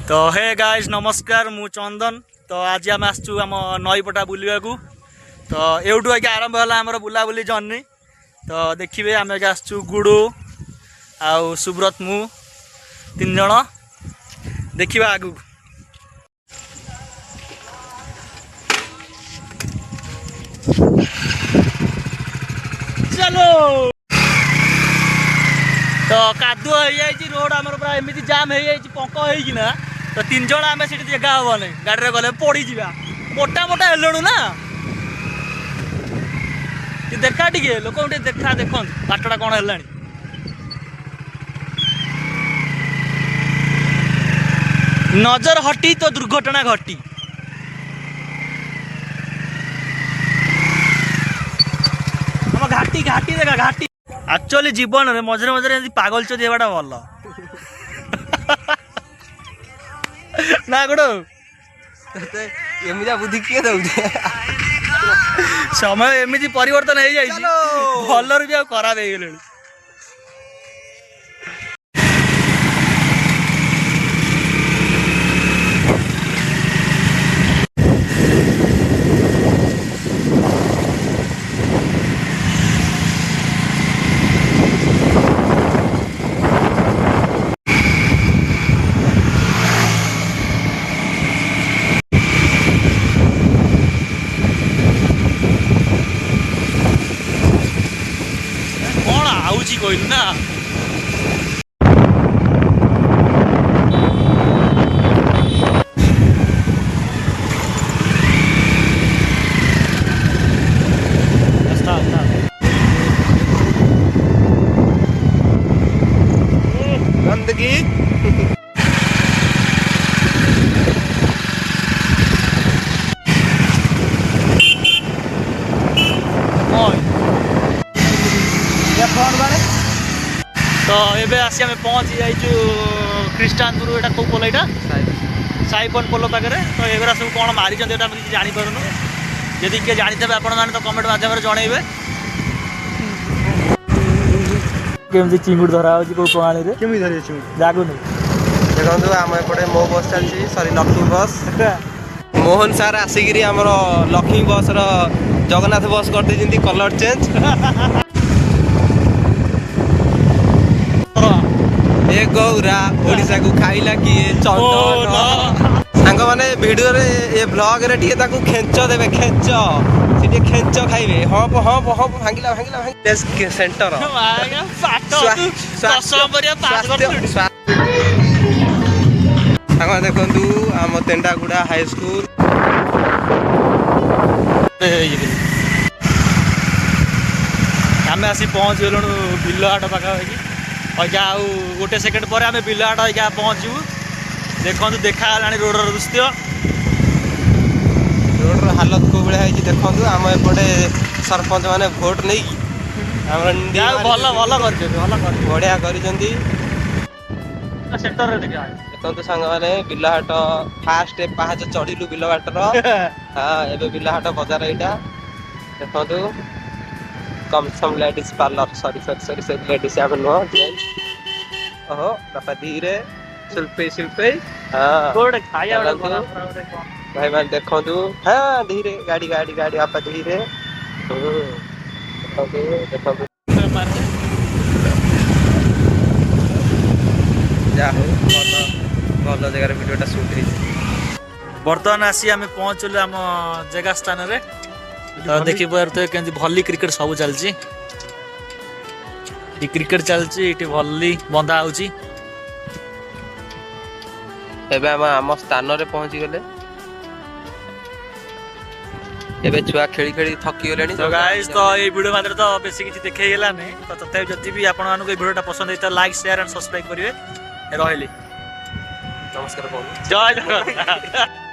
तो hey guys नमस्कार मु चंदन। तो आज आम आसचु आम नईपटा बुलवा को। तो एवटू आगे आरंभ है आम बुलाबुली जर्नी। तो देखिए आम आगे आसचु गुडू आउ सुब्रत मु तीन जन देखा आगु। चलो तो कादुआ हो जाए रोड आम पूरा एमती जाम हो जाए पंक होना। तो तीन जन आम से जगह हेनी गाड़ी गले पड़ी जा मोटा मोटा हेलु ना देखा टे लोक देखा देख बाटटा कौन है। नजर हटी तो दुर्घटना घटी। हम घाटी घाटी देखा घाटी एक्चुअली जीवन में मझे मझे पागल चो देवाटा भल ना गुड एमिजा बुद्धि किए दउछे समय एमती परिवर्तन हो जाए भलर भी खराब हो गले। कहलु ना गंदगी तो ये आसी आम पहुँची जाइचु ख्रीष्टानपुर। यहाँ कौ पोल यहाँ साइपन पोल पाखे। तो एगुरा सब कौन मारी जापारूँ जदि किए जानी आपण मैंने तो कमेंट मध्यम जनइबे केमती चिंगुड़ धरा हो प्रणाली केमी धरी चिंगुड़ जागुनि देखो आम एपटे मो बस चलती सॉरी लक्ष्मी बस मोहन सार आसिकी आम लक्ष्मी बस जगन्नाथ बस करते कलर चेंज ए गौरा ओडिशा को खाइला किए चंदन सांग माने वीडियो रे ए ब्लॉग रे टिके ताकू खेंच देबे खेंच सिटे खेंच खाइबे हप हप हप भांगिला भांगिला भांगिला सेंटर आगा पाटो तू बरिया पास सांग देखंतु आम तेंडागुडा हाई स्कूल आम आसी पहुँच गलु बिलहाट पाखापाखि अजा आउ गोटे सेकेंड पर आम बिलहाट अजा पहुँचू। देखो देखा रोडर दृश्य रोडर हालत को भाई देखो आम एपटे सरपंच माने भोट नहीं भल भल कर बढ़िया कर देखो सांग माने बिलहाट फास्ट पाहाच चढ़िलु बिलहाटर हाँ एबे बिलहाट बजार यहाँ देखो कम सम ladies parlour sorry sorry sorry sorry ladies आम नुह जेंट्स ओहो बापा धीरे शिल्पी शिल्पी हाँ भाई मान देखो हाँ धीरे गाड़ी गाड़ी गाड़ी बापा धीरे देखो जा भल जगह वीडियोटा शूट हो बर्तमान आसी आम पहुँचलु आम जगह स्थान रे। तो देखी पारे केमती भली क्रिकेट सब चलची क्रिकेट चलची भली बंधा होची। एबे आम स्थान रे पहुंची गले एबे छुआ खेली खेली थकी गलेनी। तो गाइस तो ये वीडियो मात्र तो बेसी किछि देखै गेला नै। तो तथापि जदि भी आपण मानको ए वीडियोटा पसंद होइता लाइक शेयर एंड सब्सक्राइब करिवे। रहली नमस्कार जय जगन्नाथ।